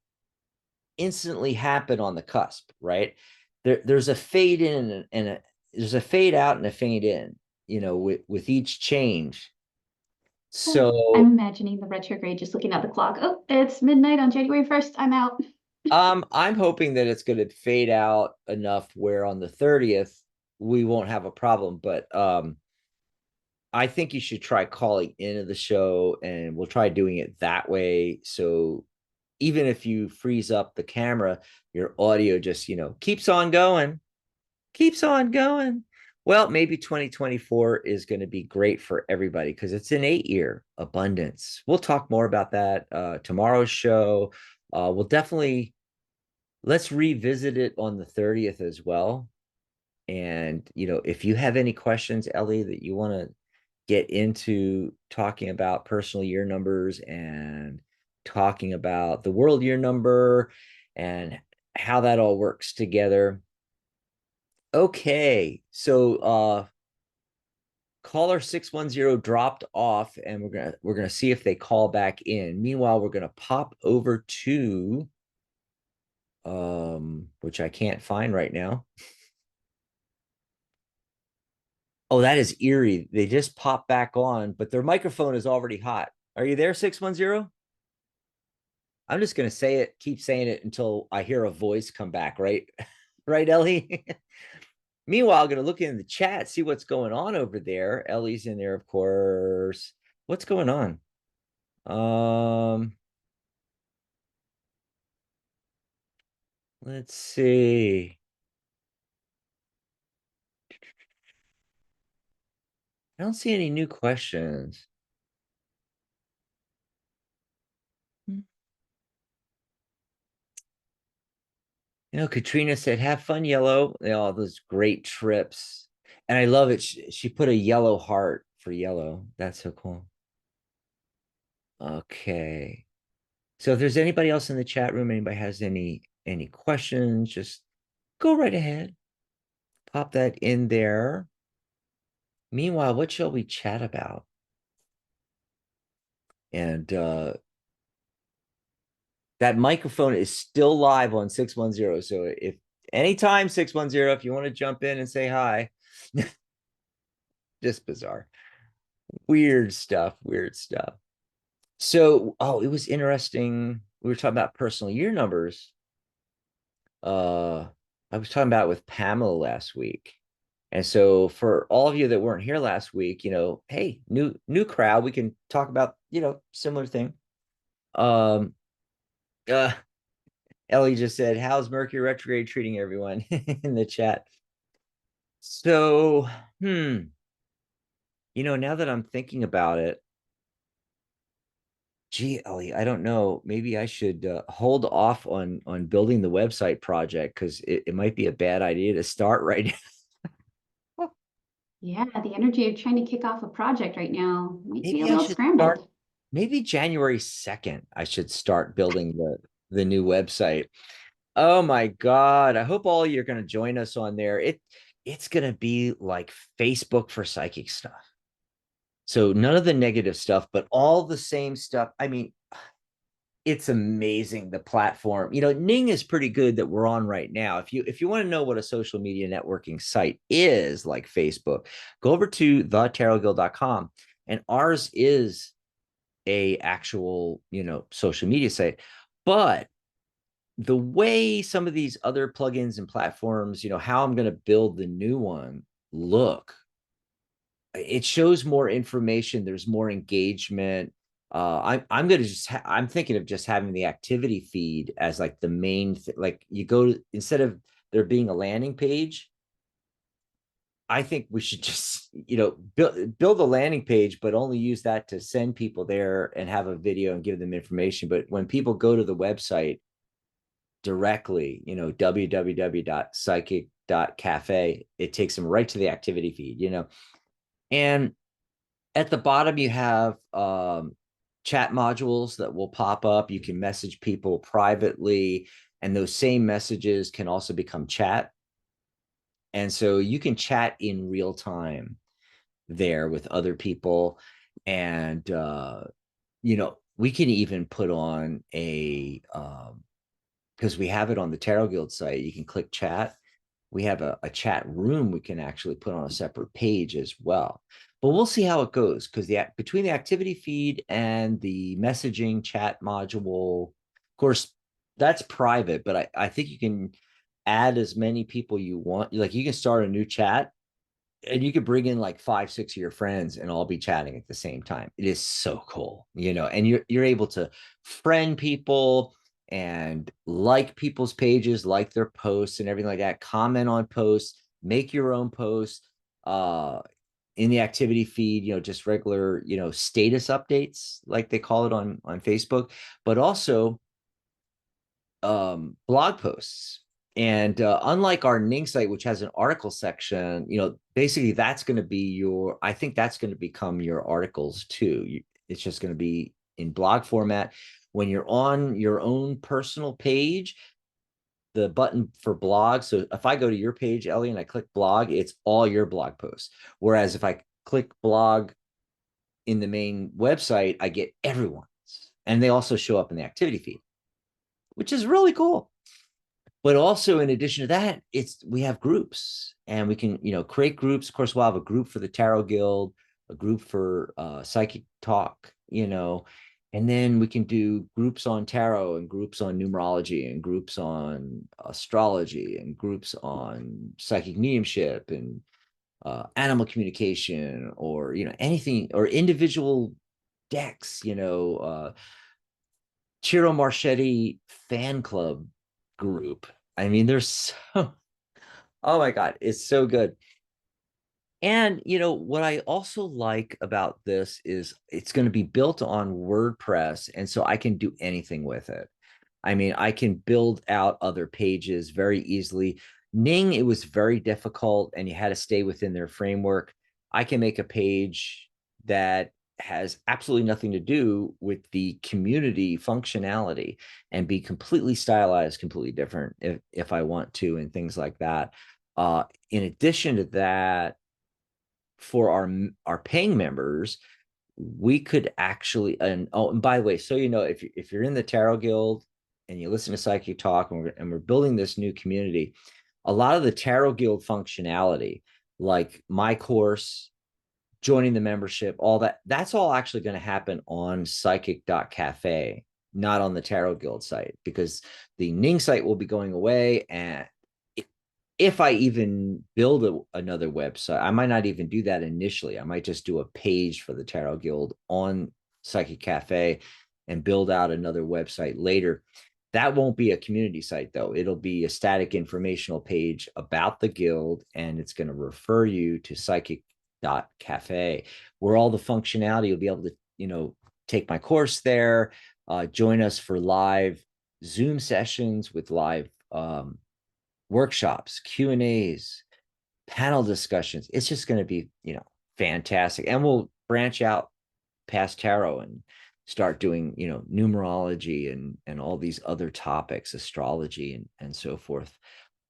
A: instantly happen on the cusp, right? There's a fade in and there's a fade out and a fade in, with each change.
B: I'm
A: So
B: imagining the retrograde just looking at the clock. Oh, it's midnight on January 1st. I'm out.
A: I'm hoping that it's going to fade out enough where on the 30th we won't have a problem. But I think you should try calling into the show and we'll try doing it that way. So even if you freeze up the camera, your audio just, keeps on going, keeps on going. Well, maybe 2024 is going to be great for everybody because it's an 8-year abundance. We'll talk more about that tomorrow's show. We'll definitely let's revisit it on the 30th as well. And, if you have any questions, Ellie, that you want to get into talking about personal year numbers and talking about the world year number and how that all works together. Okay. So caller 610 dropped off and we're gonna see if they call back in. Meanwhile, we're gonna pop over to which I can't find right now. Oh, that is eerie. They just popped back on, but their microphone is already hot. Are you there, 610? I'm just going to say it, keep saying it until I hear a voice come back, right? Right, Ellie? Meanwhile, I'm going to look in the chat, see what's going on over there. Ellie's in there, of course. What's going on? Let's see. I don't see any new questions. Katrina said, have fun, yellow. All those great trips. And I love it. She put a yellow heart for yellow. That's so cool. Okay. So if there's anybody else in the chat room, anybody has any questions, just go right ahead. Pop that in there. Meanwhile, what shall we chat about? And that microphone is still live on 610. So if anytime 610, if you want to jump in and say hi, just bizarre. Weird stuff, weird stuff. So, it was interesting. We were talking about personal year numbers. I was talking about it with Pamela last week, And so for all of you that weren't here last week, hey, new crowd, we can talk about, similar thing. Um uh Ellie just said, how's Mercury retrograde treating everyone in the chat? So, now that I'm thinking about it, gee, Ellie, I don't know. Maybe I should hold off on building the website project because it might be a bad idea to start right now.
B: Yeah, the energy of trying to kick off a project right now might be a
A: Maybe I
B: little
A: should start.
B: scrambled.
A: Maybe January 2nd, I should start building the new website. Oh my God. I hope all you're going to join us on there. It's going to be like Facebook for psychic stuff. So none of the negative stuff, but all the same stuff. I mean, it's amazing the platform. Ning is pretty good that we're on right now. If you want to know what a social media networking site is like Facebook, go over to thetarotguild.com, and ours is a actual, social media site. But the way some of these other plugins and platforms, how I'm going to build the new one look, it shows more information. There's more engagement. I'm gonna I'm thinking of just having the activity feed as like the main like you go instead of there being a landing page. I think we should just build a landing page, but only use that to send people there and have a video and give them information. But when people go to the website directly, www.psychic.cafe, it takes them right to the activity feed. And at the bottom, you have chat modules that will pop up. You can message people privately, and those same messages can also become chat. And so you can chat in real time there with other people. And, we can even put on because we have it on the Tarot Guild site, you can click chat. We have a chat room we can actually put on a separate page as well. But we'll see how it goes because between the activity feed and the messaging chat module, of course, that's private, but I think you can add as many people you want. Like you can start a new chat and you could bring in like 5, 6 of your friends and all be chatting at the same time. It is so cool, and you're able to friend people and like people's pages, like their posts and everything like that, comment on posts, make your own posts in the activity feed, just regular, status updates like they call it on Facebook, but also blog posts. And unlike our Ning site, which has an article section, basically that's going to be I think that's going to become your articles too. It's just going to be in blog format. When you're on your own personal page, the button for blog. So if I go to your page, Ellie, and I click blog, it's all your blog posts. Whereas if I click blog in the main website, I get everyone's. And they also show up in the activity feed, which is really cool. But also in addition to that, we have groups and we can, create groups. Of course, we'll have a group for the Tarot Guild, a group for Psychic Talk, and then we can do groups on tarot and groups on numerology and groups on astrology and groups on psychic mediumship and animal communication, or anything, or individual decks, Ciro Marchetti fan club group. I mean, there's so, oh my God, it's so good. And what I also like about this is it's going to be built on WordPress, and so I can do anything with it. I mean, I can build out other pages very easily. Ning, it was very difficult, and you had to stay within their framework. I can make a page that has absolutely nothing to do with the community functionality and be completely stylized, completely different if I want to, and things like that. In addition to that, for our paying members, we could actually, and by the way, so if you're in the Tarot Guild and you listen to Psychic Talk, and we're building this new community, a lot of the Tarot Guild functionality, like my course, joining the membership, all that's all actually going to happen on psychic.cafe, not on the Tarot Guild site, because the Ning site will be going away, and if I even build another website, I might not even do that initially. I might just do a page for the Tarot Guild on Psychic Cafe and build out another website later. That won't be a community site, though. It'll be a static informational page about the guild, and it's going to refer you to psychic.cafe, where all the functionality you'll be able to, take my course there, join us for live Zoom sessions with live workshops, Q&As, panel discussions. It's just going to be, fantastic. And we'll branch out past tarot and start doing, numerology and all these other topics, astrology and so forth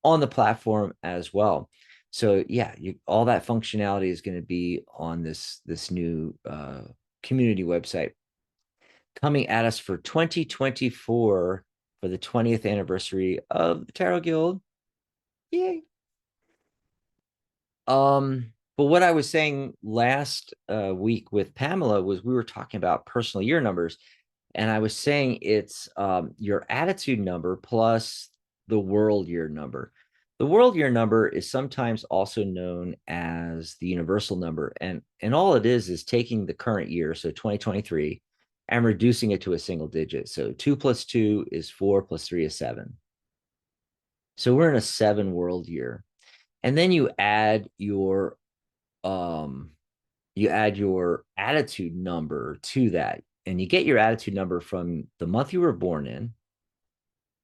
A: on the platform as well. So yeah, all that functionality is going to be on this new community website coming at us for 2024 for the 20th anniversary of the Tarot Guild. Yay. But what I was saying last week with Pamela was we were talking about personal year numbers, and I was saying it's your attitude number plus the world year number. The world year number is sometimes also known as the universal number, and all it is taking the current year, so 2023, and reducing it to a single digit. So 2 plus 2 is 4 plus 3 is 7. So we're in a 7 world year. And then um you add your attitude number to that, and you get your attitude number from the month you were born in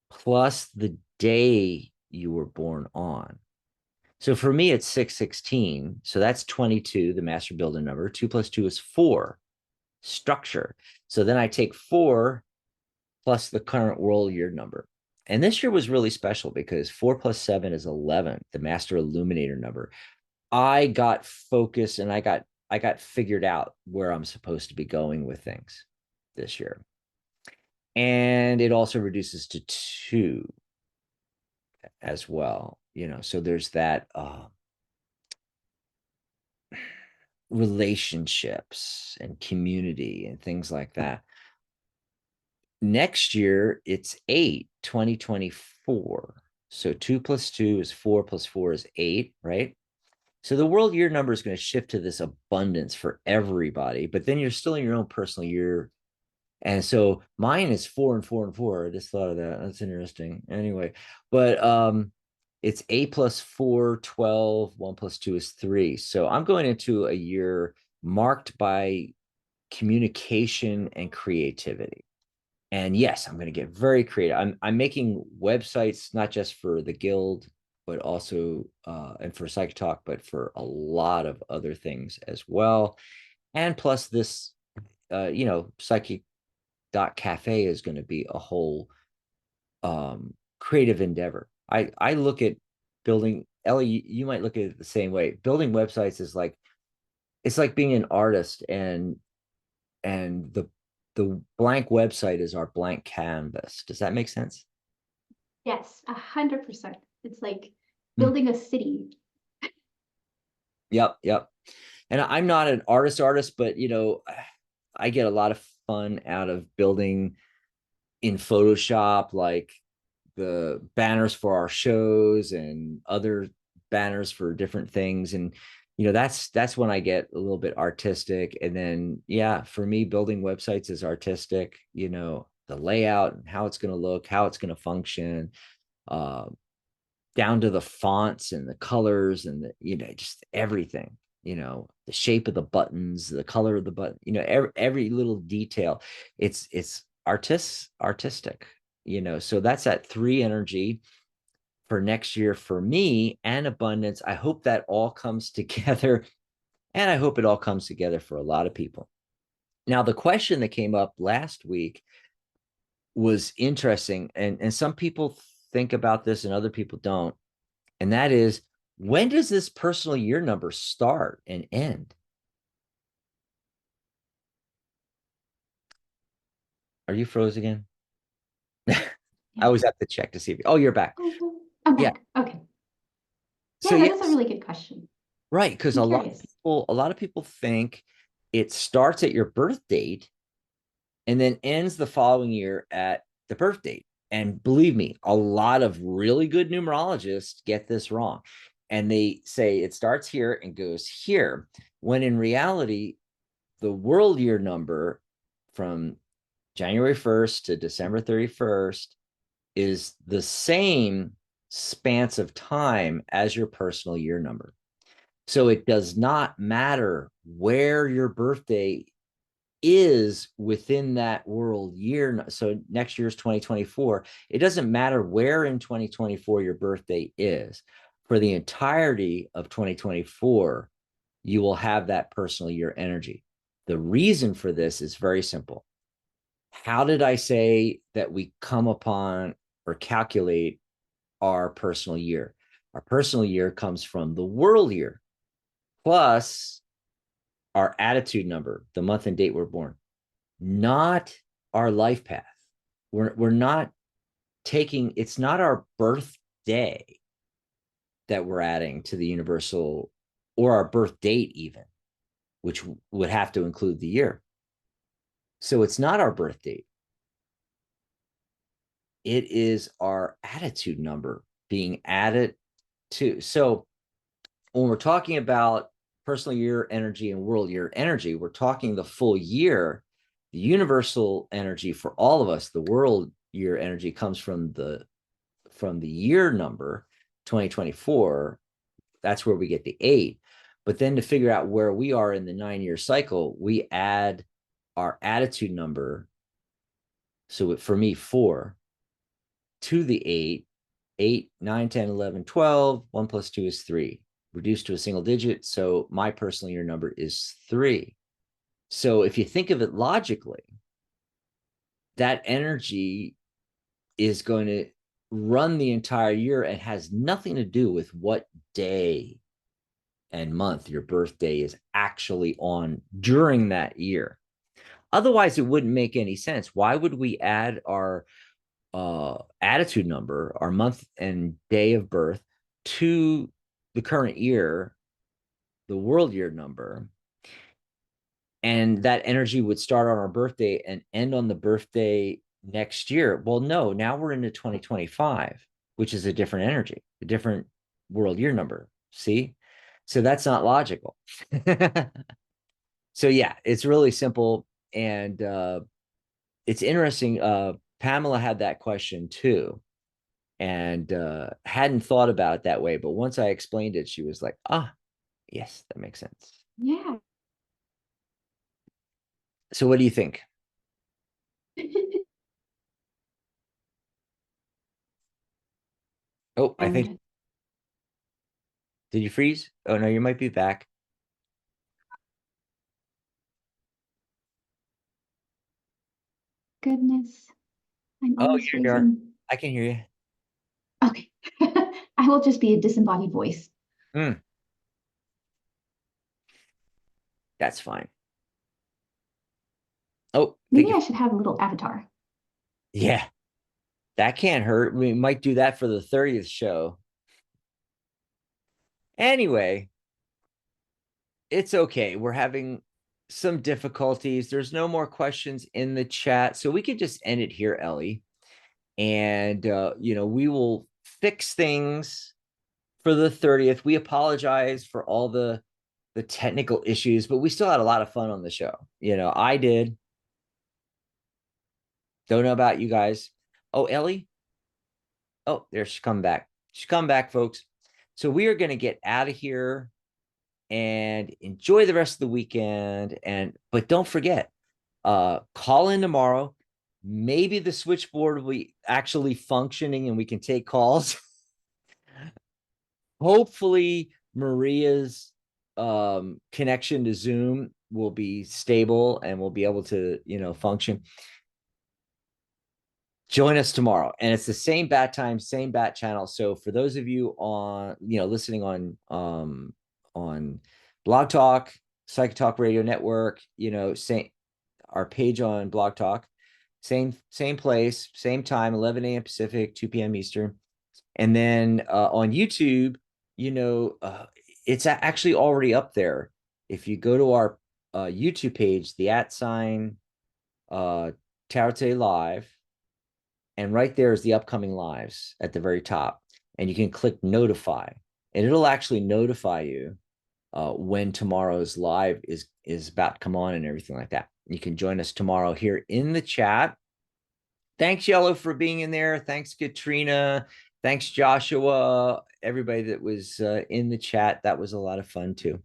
A: plus the day you were born on. So for me it's 616, so that's 22, the master builder number. 2 plus 2 is 4, structure. So then I take 4 plus the current world year number. And this year was really special because 4 plus 7 is 11, the master illuminator number. I got focused and I got figured out where I'm supposed to be going with things this year. And it also reduces to 2 as well, so there's that relationships and community and things like that. Next year it's 8, 2024. So 2 plus 2 is 4 plus 4 is 8, right? So the world year number is going to shift to this abundance for everybody, but then you're still in your own personal year. And so mine is 4 and 4 and 4. I just thought of that. That's interesting. Anyway, but it's 8 plus 4, 12. 1 plus 2 is 3. So I'm going into a year marked by communication and creativity. And yes, I'm going to get very creative. I'm making websites not just for the guild, but also and for Psych Talk, but for a lot of other things as well. And plus, this psychic.cafe is going to be a whole creative endeavor. I look at building, Ellie, you might look at it the same way. Building websites is like, it's like being an artist, and the blank website is our blank canvas. Does that make sense?
B: Yes, 100%. It's like
A: Mm.
B: building a city.
A: Yep. And I'm not an artist, but I get a lot of fun out of building in Photoshop, like the banners for our shows and other banners for different things. And that's when I get a little bit artistic. And then yeah, for me, building websites is artistic, the layout and how it's going to look, how it's going to function, uh, down to the fonts and the colors and just everything, the shape of the buttons, the color of the button, every little detail. It's artistic, so that's that 3 energy for next year for me, and abundance. I hope that all comes together, and I hope it all comes together for a lot of people. Now, the question that came up last week was interesting, and some people think about this and other people don't. And that is, when does this personal year number start and end? Are you froze again? I
B: Yeah.
A: always have to check to see if, oh, you're back.
B: Oh, I'm
A: Yeah.
B: back. Okay.
A: So
B: Yeah, that is a
A: yes,
B: really good question.
A: right. Because
B: I'm
A: a lot of
B: curious.
A: people, a lot of people think it starts at your birth date and then ends the following year at the birth date. And believe me, a lot of really good numerologists get this wrong. And they say it starts here and goes here, when in reality, the world year number from January 1st to December 31st is the same span of time as your personal year number. So it does not matter where your birthday is within that world year. So next year's 2024. It doesn't matter where in 2024 your birthday is. For the entirety of 2024, you will have that personal year energy. The reason for this is very simple. How did I say that we come upon or calculate our personal year? Our personal year comes from the world year plus our attitude number, the month and date we're born, not our life path. We're not taking, it's not our birthday that we're adding to the universal, or our birth date even, which would have to include the year. So it's not our birth date. It is our attitude number being added to. So when we're talking about personal year energy and world year energy, we're talking the full year. The universal energy for all of us, the world year energy, comes from the year number 2024. That's where we get the 8. But then to figure out where we are in the 9-year cycle, we add our attitude number. So for me, 4 to the 8, 8, 9, 10, 11, 12. 1 plus 2 is 3, reduced to a single digit. So my personal year number is 3. So if you think of it logically, that energy is going to run the entire year and has nothing to do with what day and month your birthday is actually on during that year. Otherwise, it wouldn't make any sense. Why would we add our attitude number, our month and day of birth, to the current year, the world year number, and that energy would start on our birthday and end on the birthday next year? Well, no, now we're into 2025, which is a different energy, a different world year number. See? So that's not logical. So yeah, it's really simple. And it's interesting. Pamela had that question too, and hadn't thought about it that way. But once I explained it, she was like, ah, yes, that makes sense.
B: Yeah.
A: So what do you think? Oh, I think,
B: And
A: did you freeze? Oh no, you might be back.
B: goodness, I'm
A: Oh,
B: almost
A: you're there.
B: freezing.
A: I can hear you.
B: Okay. I will just be a disembodied voice.
A: Mm, that's fine. Oh, thank
B: Maybe
A: you.
B: I should have a little avatar.
A: Yeah, that can't hurt. We might do that for the 30th show. Anyway, it's okay. We're having some difficulties. There's no more questions in the chat. So we could just end it here, Ellie. And, we will fix things for the 30th. We apologize for all the technical issues, but we still had a lot of fun on the show. I did. Don't know about you guys. Oh, Ellie. Oh, there she's come back. She's come back, folks. So we are going to get out of here and enjoy the rest of the weekend. But don't forget, call in tomorrow. Maybe the switchboard will be actually functioning and we can take calls. Hopefully Maria's connection to Zoom will be stable and we'll be able to, function. Join us tomorrow, and it's the same bat time, same bat channel. So for those of you on, listening on Blog Talk, Psych Talk Radio Network, same, our page on Blog Talk, same place, same time, 11 a.m. Pacific, 2 p.m. Eastern. And then on YouTube, it's actually already up there. If you go to our YouTube page, the @ Tarot Live, And right there is the upcoming lives at the very top. And you can click notify, and it'll actually notify you when tomorrow's live is about to come on and everything like that. You can join us tomorrow here in the chat. Thanks, Yellow, for being in there. Thanks, Katrina. Thanks, Joshua. Everybody that was in the chat. That was a lot of fun too.